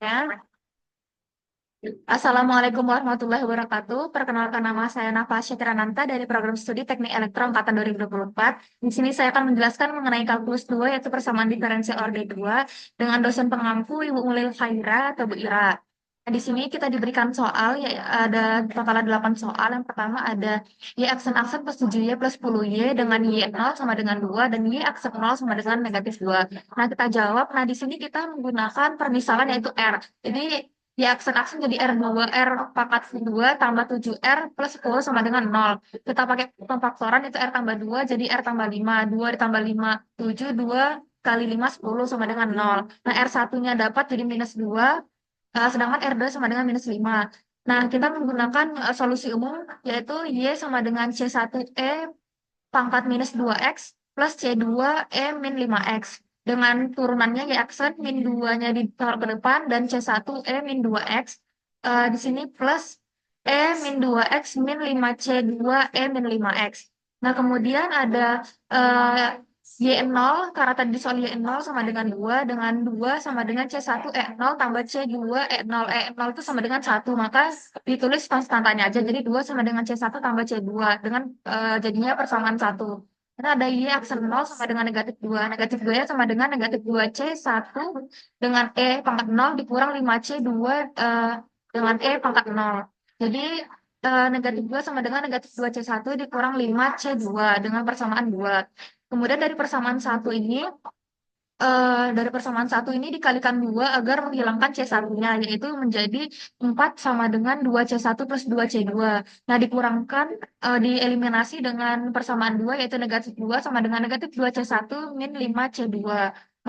Ya. Assalamualaikum warahmatullahi wabarakatuh. Perkenalkan nama saya Nafa Syatirananta dari Program Studi Teknik Elektro Angkatan 2024. Di sini saya akan menjelaskan mengenai kalkulus 2 yaitu persamaan diferensial order 2 dengan dosen pengampu Ibu Mulil Khaira atau Bu Ira. Nah, di sini kita diberikan soal, ya ada total 8 soal. Yang pertama ada Y aksen plus 7Y plus 10Y dengan Y 0 sama dengan 2 dan Y aksen 0 sama dengan negatif 2. Nah, kita jawab. Nah, di sini kita menggunakan permisalan yaitu R. Jadi di aksen jadi R2, R pangkat 2 tambah 7R plus 10 sama dengan 0. Kita pakai pemfaktoran itu R tambah 2 jadi R tambah 5. 2 ditambah 5, 7. 2 kali 5, 10 sama dengan 0. Nah, R1-nya dapat jadi minus 2, sedangkan R2 sama dengan minus 5. Nah, kita menggunakan solusi umum yaitu Y sama dengan C1E pangkat minus 2X plus C2E min 5X. Dengan turunannya Y aksen min 2-nya ditaruh ke depan dan C1E min 2X. Di sini plus E min 2X min 5C2E min 5X. Nah, kemudian ada Y0, karena tadi soal Y0 sama dengan 2, dengan 2 sama dengan C1E0 tambah C2E0. E0 itu sama dengan 1, maka ditulis konstantanya aja. Jadi 2 sama dengan C1 tambah C2, dengan jadinya persamaan 1. Karena ada Y aksen 0 sama dengan negatif 2. Negatif 2 ya sama dengan negatif 2C1 dengan E pangkat 0 dikurang 5C2 dengan E pangkat 0. Jadi negatif 2 sama dengan negatif 2C1 dikurang 5C2 dengan persamaan 2. Kemudian dari persamaan satu ini dikalikan 2 agar menghilangkan C1-nya, yaitu menjadi 4 sama dengan 2C1 plus 2C2. Nah, dikurangkan, dieliminasi dengan persamaan 2, yaitu negatif 2 sama dengan negatif 2C1 min 5C2.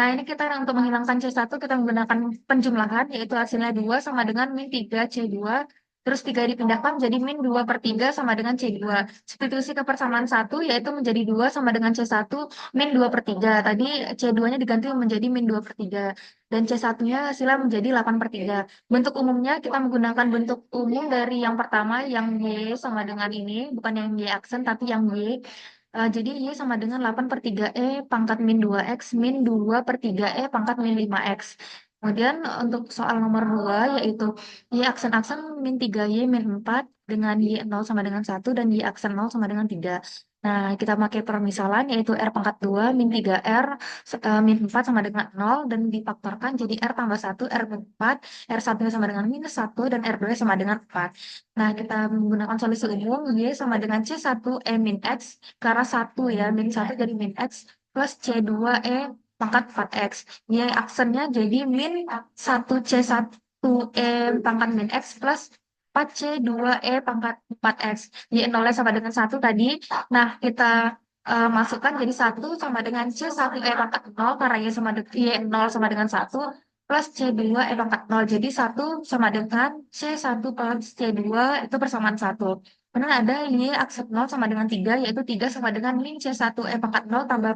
Nah, ini kita untuk menghilangkan C1, kita menggunakan penjumlahan, yaitu hasilnya 2 sama dengan min 3C2. Terus 3 dipindahkan jadi min 2 per 3 sama dengan C2. Substitusi ke persamaan 1, yaitu menjadi 2 sama dengan C1 min 2 per 3. Tadi C2-nya diganti menjadi min 2 per 3. Dan C1-nya hasilnya menjadi 8 per 3. Bentuk umumnya kita menggunakan bentuk umum dari yang pertama, yang Y sama dengan ini. Bukan yang Y aksen, tapi yang Y. Jadi Y sama dengan 8 per 3E pangkat min 2X min 2 per 3E pangkat min 5X. Kemudian untuk soal nomor 2 yaitu Y aksen-aksen min 3Y min 4 dengan Y0 sama dengan 1 dan Y aksen 0 sama dengan 3. Nah, kita pakai permisalan yaitu R pangkat 2 min 3R min 4 sama dengan 0 dan difaktorkan jadi R tambah 1 R min 4, R1 sama dengan minus 1 dan R2 sama dengan 4. Nah, kita menggunakan solusi umum Y sama dengan C1E min X karena 1 ya, min 1 jadi min X plus C2E pangkat 4X. Y aksennya jadi min 1C1E pangkat min X plus 4C2E pangkat 4X. Y0 sama dengan 1 tadi. Nah, kita masukkan jadi 1 sama dengan C1E pangkat 0 karena Y0 sama dengan 1 plus C2E pangkat 0. Jadi 1 sama dengan C1 plus C2 itu persamaan 1. Kemudian ada Y aksen 0 sama dengan 3, yaitu 3 sama dengan min C1E pangkat 0 tambah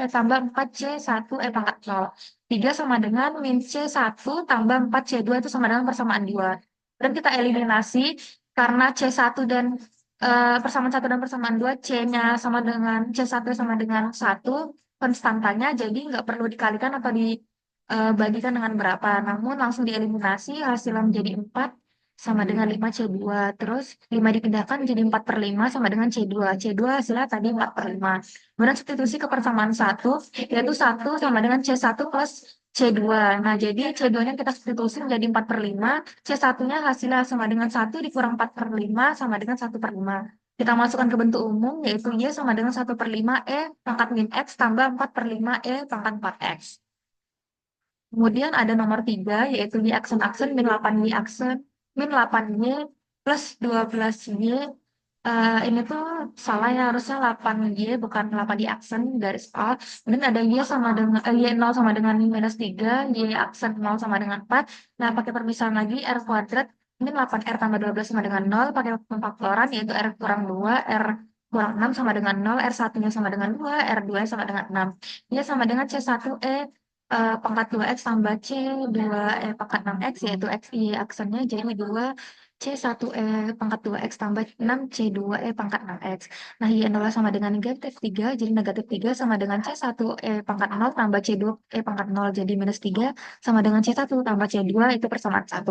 tambah 4C1E pangkat 0. 3 sama dengan min C1 tambah 4C2 itu sama dengan persamaan 2. Dan kita eliminasi karena C1 dan persamaan 1 dan persamaan 2, C-nya sama dengan C1 sama dengan 1, konstantanya, jadi nggak perlu dikalikan atau dibagikan dengan berapa. Namun langsung dieliminasi, hasilnya menjadi 4 sama dengan 5C2. Terus 5 dipindahkan jadi 4 per 5 sama dengan C2. C2 hasilnya tadi 4 per 5. Kemudian substitusi ke persamaan 1, yaitu 1 sama dengan C1 plus C2. Nah, jadi C2-nya kita substitusi menjadi 4 per 5. C1-nya hasilnya sama dengan 1 dikurang 4 per 5 sama dengan 1 per 5. Kita masukkan ke bentuk umum, yaitu Y sama dengan 1 per 5 E pangkat min X tambah 4 per 5 E pangkat 4X. Kemudian ada nomor 3, yaitu Y aksen-aksen min 8Y aksen min 8Y plus 12Y. Ini tuh salah ya, harusnya 8Y bukan 8 di aksen garis A. Kemudian ada Y sama dengan Y0 sama dengan minus 3, Y aksen 0 sama dengan 4. Nah, pakai permisalan lagi R kuadrat min 8R tambah 12 sama dengan 0, pakai pemfaktoran yaitu R kurang 2, R kurang 6 sama dengan 0, R1-nya sama dengan 2, R2 sama dengan 6. Y sama dengan C1E pangkat 2x tambah C 2E pangkat 6x, yaitu x y aksennya jadi 2 C1E pangkat 2x tambah 6 C2E pangkat 6x. Nah, y nolnya sama dengan negatif 3, jadi negatif 3 sama dengan C1E pangkat 0 tambah C2E pangkat 0, jadi minus 3 sama dengan C1 tambah C2, itu persamaan 1.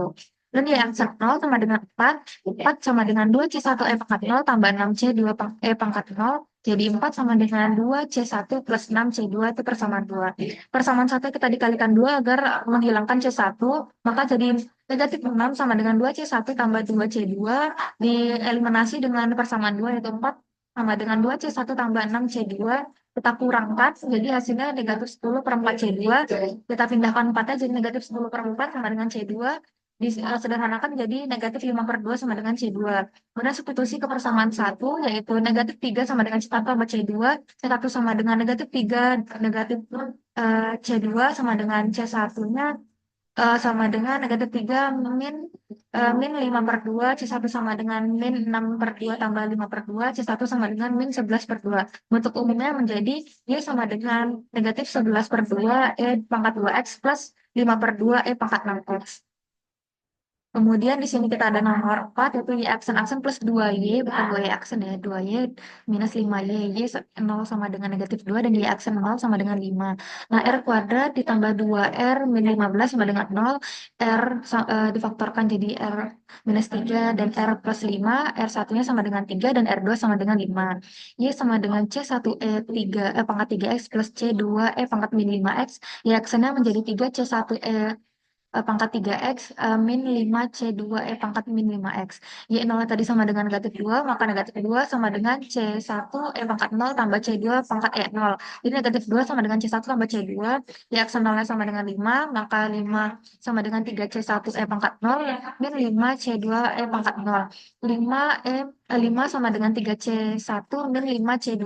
Dan y aksen 0 sama dengan 4, 4 sama dengan 2 C1E pangkat 0 tambah 6 C2E pangkat 0, jadi 4 sama dengan 2 C1 plus 6 C2, itu persamaan 2. Persamaan 1 kita dikalikan 2 agar menghilangkan C1, maka jadi negatif 6 sama dengan 2 C1 tambah 2 C2, dieliminasi dengan persamaan 2, yaitu 4 sama dengan 2 C1 tambah 6 C2, kita kurangkan, jadi hasilnya negatif 10 per 4 C2, kita pindahkan 4-nya jadi negatif 10 per 4 sama dengan C2, disederhanakan jadi negatif 5 per 2 sama dengan C2. Kemudian substitusi ke persamaan 1, yaitu negatif 3 sama dengan C1 tambah C2, C1 sama dengan negatif 3, negatif C2 sama dengan C1-nya sama dengan negatif 3 min 5 per 2, C1 sama dengan min 6 per 2 tambah 5 per 2, C1 sama dengan min 11 per 2. Bentuk umumnya menjadi Y sama dengan negatif 11 per 2 E pangkat 2X plus 5 per 2 E pangkat 6X. Kemudian di sini kita ada nomor 4, yaitu Y aksen plus 2Y, bukan 2Y aksen ya, 2Y minus 5Y, Y 0 sama dengan negatif 2, dan Y aksen 0 sama dengan 5. Nah, R kuadrat ditambah 2R min 15 sama dengan 0, R difaktorkan jadi R minus 3, dan R plus 5, R satunya sama dengan 3, dan R2 sama dengan 5. Y sama dengan C1E 3, pangkat 3X plus C2E pangkat min 5X, Y aksennya menjadi 3 C1E pangkat 3x min 5 C2E pangkat min 5x. Y 0 tadi sama dengan negatif 2, maka negatif 2 sama dengan C1 E pangkat 0 tambah C2 pangkat E0. Jadi negatif 2 sama dengan C1 tambah C2, Y aksen 0 sama dengan 5, maka 5 sama dengan 3 C1 E pangkat 0 min 5 C2 E pangkat 0. 5 sama dengan 3 C1 min 5 C2,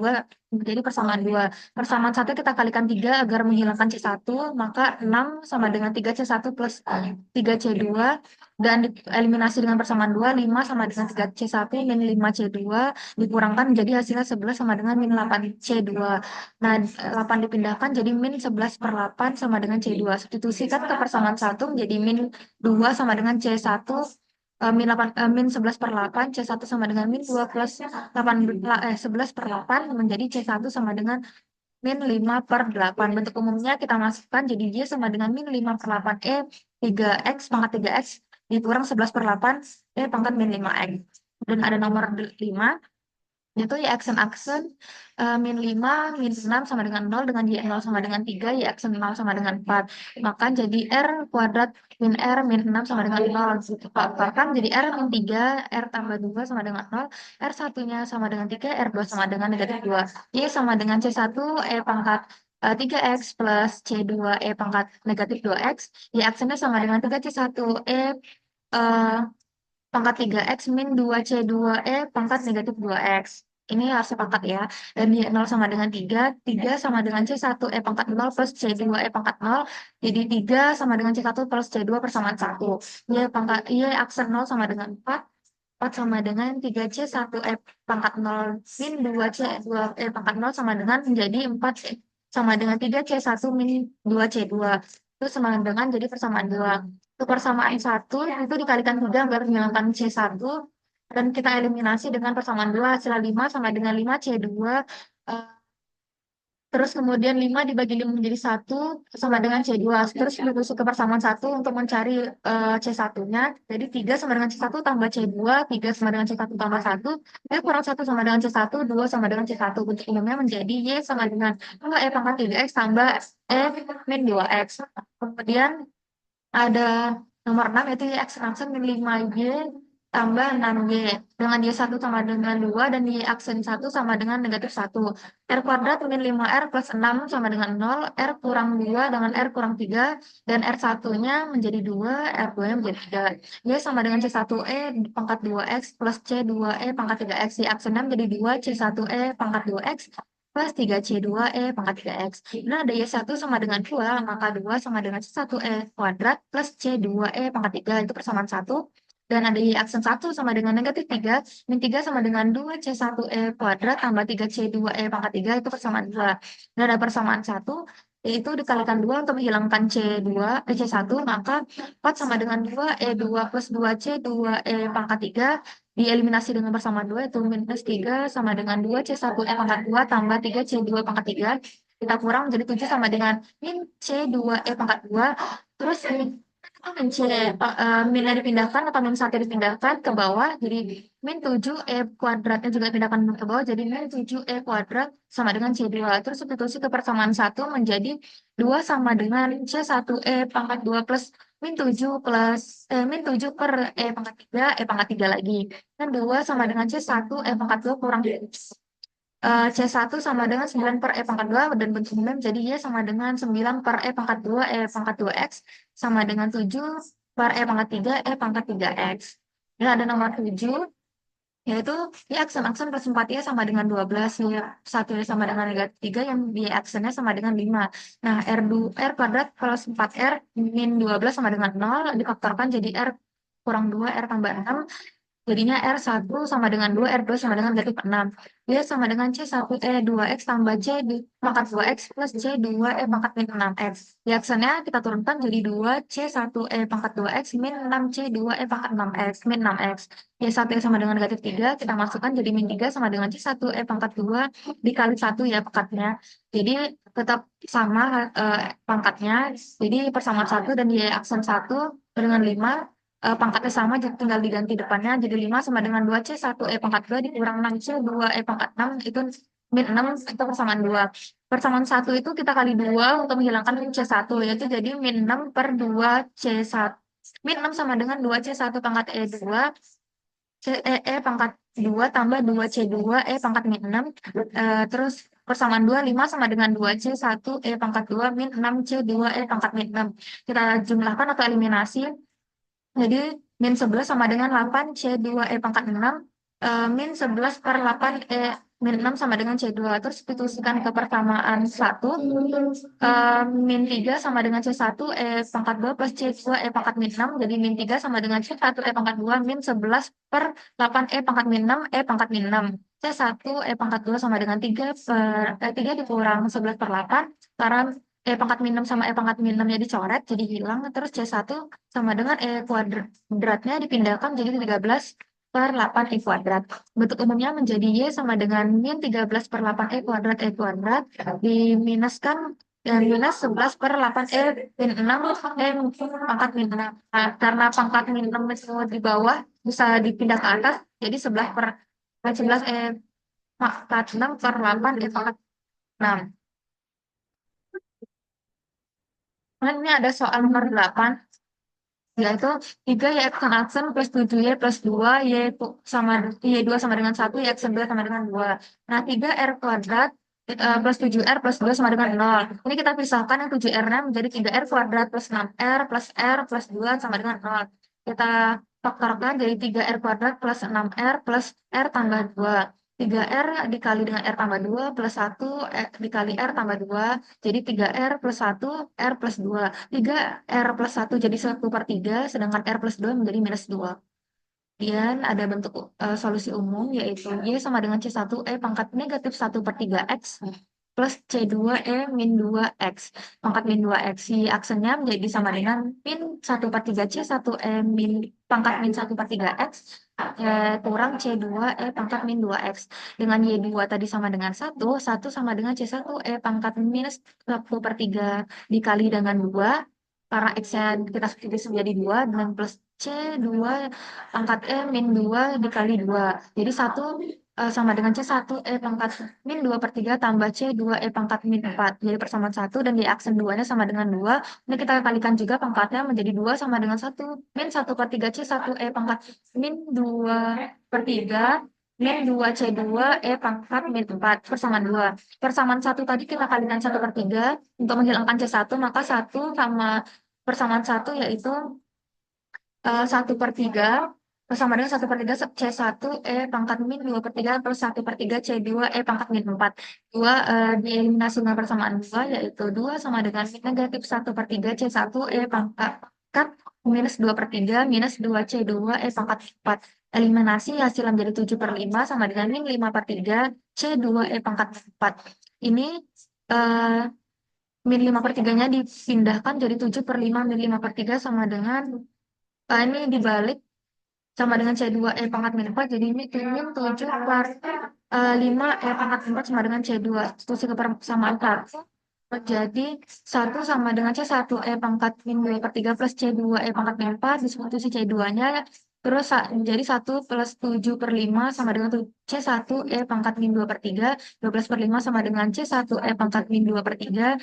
menjadi persamaan 2. Persamaan 1 kita kalikan 3 agar menghilangkan C1, maka 6 sama dengan 3C1 plus 3C2, dan eliminasi dengan persamaan 2, 5 sama dengan 3C1 min 5C2, dikurangkan menjadi hasilnya 11 sama dengan min 8C2. Nah, 8 dipindahkan jadi min 11 per 8 sama dengan C2. Substitusikan ke persamaan 1 menjadi min 2 sama dengan C1, min 11 per 8, C1 sama dengan min 2 plus 11 per 8, menjadi C1 sama dengan min 5 per 8. Bentuk umumnya kita masukkan jadi Y sama dengan min 5 per 8 E 3X pangkat 3X dikurang 11 per 8 E pangkat min 5X. Dan ada nomor 5, yaitu Y aksen min 5, min 6 sama dengan 0, dengan Y 0 sama dengan 3, Y aksen 0 sama dengan 4. Maka jadi R kuadrat min R min 6 sama dengan 0. Faktorkan jadi R min 3, R tambah 2 sama dengan 0, R satunya sama dengan 3, R2 sama dengan negatif 2. Y sama dengan C1 E pangkat 3X plus C2 E pangkat negatif 2X. Y aksennya sama dengan 3 C1 E eh, pangkat 3X min 2C2E pangkat negatif 2X. Ini harus sepakat ya. Dan Y 0 sama dengan 3, 3 sama dengan C1E pangkat 0 plus C2E pangkat 0. Jadi 3 sama dengan C1 plus C2 persamaan 1. Y aksen 0 sama dengan 4. 4 sama dengan 3C1E pangkat 0 min 2C2E pangkat 0 sama dengan menjadi 4 sama dengan 3C1 min 2C2. Itu sama dengan jadi persamaan 2. Untuk persamaan 1 itu dikalikan 3 agar menghilangkan C1, dan kita eliminasi dengan persamaan 2, hasil 5 sama dengan 5 C2, terus kemudian 5 dibagi 5 menjadi 1 sama dengan C2. Terus ditusuk ke persamaan 1 untuk mencari C1-nya. Jadi 3 sama dengan C1 tambah C2, 3 sama dengan C1 tambah 1, Y kurang 1 sama dengan C1, 2 sama dengan C1. Bentuk umumnya menjadi Y sama dengan 2 E pangkat 3X tambah E min 2X. Kemudian ada nomor 6, yaitu Y aksen min 5Y tambah 6Y. Dengan Y1 sama dengan 2 dan Y aksen 1 sama dengan negatif 1. R kuadrat min 5R plus 6 sama dengan 0. R kurang 2 dengan R kurang 3. Dan R satunya menjadi 2, R2-nya menjadi 3. Y sama dengan C1E pangkat 2X plus C2E pangkat 3X. Y aksennya menjadi 2 C1E pangkat 2X plus 3C2E pangkat 3X. Nah, ada Y1 sama dengan 2, maka 2 sama dengan C1E kuadrat plus C2E pangkat 3, itu persamaan 1. Dan ada Y aksen 1 sama dengan negatif 3, min 3 sama dengan 2 C1E kuadrat tambah 3C2E pangkat 3, itu persamaan 2. Dan ada persamaan 1, yaitu dikalikan 2 untuk menghilangkan C1, maka 4 sama dengan 2, E2 plus 2C, 2E pangkat 3, dieliminasi dengan persamaan 2, itu minus 3 sama dengan 2, C1E pangkat 2, tambah 3, C2 pangkat 3, kita kurang menjadi 7 sama dengan min C2E pangkat 2, terus min minnya dipindahkan atau min 1 dipindahkan ke bawah, jadi min 7E kuadratnya juga dipindahkan ke bawah, jadi min 7E kuadrat sama dengan C2. Terus substitusi ke persamaan 1 menjadi 2 sama dengan C1E pangkat 2 plus min 7 per E pangkat 3 lagi. Dan 2 sama dengan C1E pangkat 2 kurang C1 sama dengan 9 per E pangkat 2 dan bentuknya menjadi Y sama dengan 9 per E pangkat 2 E pangkat 2X sama dengan 7 per E pangkat 3 E pangkat 3X. Ini ada nomor 7, yaitu Y aksen-aksen plus 4Y sama dengan 12, Y1 sama dengan negatif 3, yang Y aksennya sama dengan 5. Nah, R kuadrat plus 4R min 12 sama dengan 0, difaktorkan jadi R kurang 2, R tambah 6, jadinya R1 sama dengan 2, R2 sama dengan negatif 6. Y sama dengan C1E2X tambah C di pangkat 2X plus C2E pangkat min 6X. Y aksennya kita turunkan jadi 2 C1E pangkat 2X min 6 C2E pangkat 6X min 6X. Y1E sama dengan negatif 3, kita masukkan jadi min 3 sama dengan C1E pangkat 2 dikali 1 ya pangkatnya. Jadi tetap sama pangkatnya. Jadi persamaan 1 dan Y aksen 1 dengan 5, pangkatnya sama, jadi tinggal diganti depannya jadi 5 sama dengan 2C1E pangkat 2 dikurang 6C2E pangkat 6, itu min 6, itu persamaan 2. Persamaan 1 itu kita kali 2 untuk menghilangkan min C1, yaitu jadi min 6 per 2C1. Min 6 sama dengan 2C1 pangkat E2 E pangkat 2 tambah 2C2 E pangkat min 6, terus persamaan 2, 5 sama dengan 2C1 E pangkat 2 min 6C2 E pangkat min 6. Kita jumlahkan atau eliminasi, jadi min 11 sama dengan 8 C2E pangkat 6, min 11 per 8 min 6 sama dengan C2. Terus substitusikan ke persamaan 1, min 3 sama dengan C1 pangkat 2 plus C2 pangkat min 6, jadi min 3 sama dengan C1 pangkat 2 min 11 per 8 pangkat min 6 pangkat min 6. C1 pangkat 2 sama dengan 3 per 3 dikurang 11 per 8, karena pangkat min 6 sama pangkat min 6-nya dicoret jadi hilang. Terus C1 sama dengan kuadratnya dipindahkan jadi 13 per 8 kuadrat. Bentuk umumnya menjadi Y sama dengan min 13 per 8 kuadrat diminuskan minus 11 per 8 min 6 pangkat min 6. Nah, karena pangkat min 6 itu di bawah bisa dipindah ke atas, jadi 11 per 11 pangkat 6 per 8 pangkat 6. Nah, ini ada soal nomor 8, yaitu 3 Y aksen plus 7Y plus 2 sama Y2 sama dengan 1, Y aksen 2 sama dengan 2. Nah, 3R kuadrat plus 7R plus 2 sama dengan 0. Ini kita pisahkan yang 7R-nya menjadi 3R kuadrat plus 6R plus 2 sama dengan 0. Kita faktorkan jadi 3R kuadrat plus 6R plus R tambah 2. 3R dikali dengan R tambah 2 plus 1 dikali R tambah 2, jadi 3R plus 1 R plus 2. 3R plus 1 jadi 1/3, sedangkan R plus 2 menjadi minus 2. Kemudian ada bentuk solusi umum, yaitu Y sama dengan C1E pangkat negatif 1/3X plus C2E min 2X pangkat min 2X. Si aksennya menjadi sama dengan min 1/3 C1E min pangkat min 1/3X kurang C2E pangkat min 2X. Dengan Y2 tadi sama dengan 1 sama dengan C1E pangkat minus 1/3 dikali dengan 2, karena X-nya kita substitusi menjadi 2, dengan plus C2 pangkat min 2 dikali 2. Jadi 1 sama dengan C1E pangkat min 2/3 tambah C2E pangkat min 4. Jadi persamaan 1 dan di aksen 2-nya sama dengan 2. Ini kita kalikan juga pangkatnya menjadi 2 sama dengan 1 min 1/3 C1E pangkat min 2/3 min 2C2E pangkat min 4 persamaan 2. Persamaan 1 tadi kita kalikan 1/3 untuk menghilangkan C1, maka 1 sama persamaan 1 yaitu 1/3 sama dengan 1/3 C1E pangkat min 2/3 plus 1/3 C2E pangkat min 4. 2 dieliminasi dengan persamaan 2, yaitu 2 sama dengan min negatif 1/3 C1E pangkat minus 2/3 minus 2C2E pangkat 4. Eliminasi hasil menjadi 7/5 sama dengan min 5/3 C2E pangkat 4. Ini min 5/3-nya dipindahkan jadi 7/5 min 5/3 sama dengan, ini dibalik, sama dengan C2E pangkat min 4, jadi min 7 per 5 E pangkat min 4 sama dengan C2. Substitusi ke persamaan satu menjadi 1 sama dengan C1 E pangkat min 2/3 plus C2 E pangkat min 4, disubstitusi C2-nya, terus menjadi 1 plus 7/5 sama dengan C1 E pangkat min 2/3, 12/5 sama dengan C1 E pangkat min 2/3.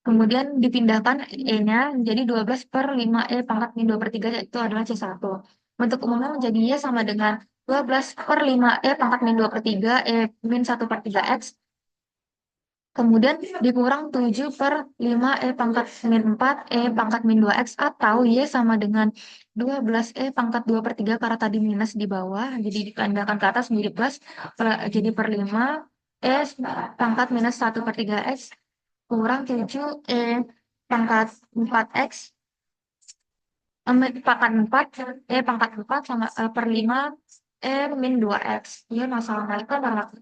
Kemudian dipindahkan E-nya menjadi 12/5 E pangkat min 2/3, itu adalah C1. Bentuk umumnya menjadi Y sama dengan 12/5 E pangkat min 2/3 E min 1/3 X. Kemudian dikurang 7/5 E pangkat min 4 E pangkat min 2X, atau Y sama dengan 12 E pangkat 2/3 karena tadi minus di bawah. Jadi dipindahkan ke atas menjadi plus, jadi per 5 E pangkat minus 1/3 X kurang 7 E pangkat 4X, pangkat 4 E pangkat 4 sama per 5 E min 2X. Ya, masalahnya itu adalah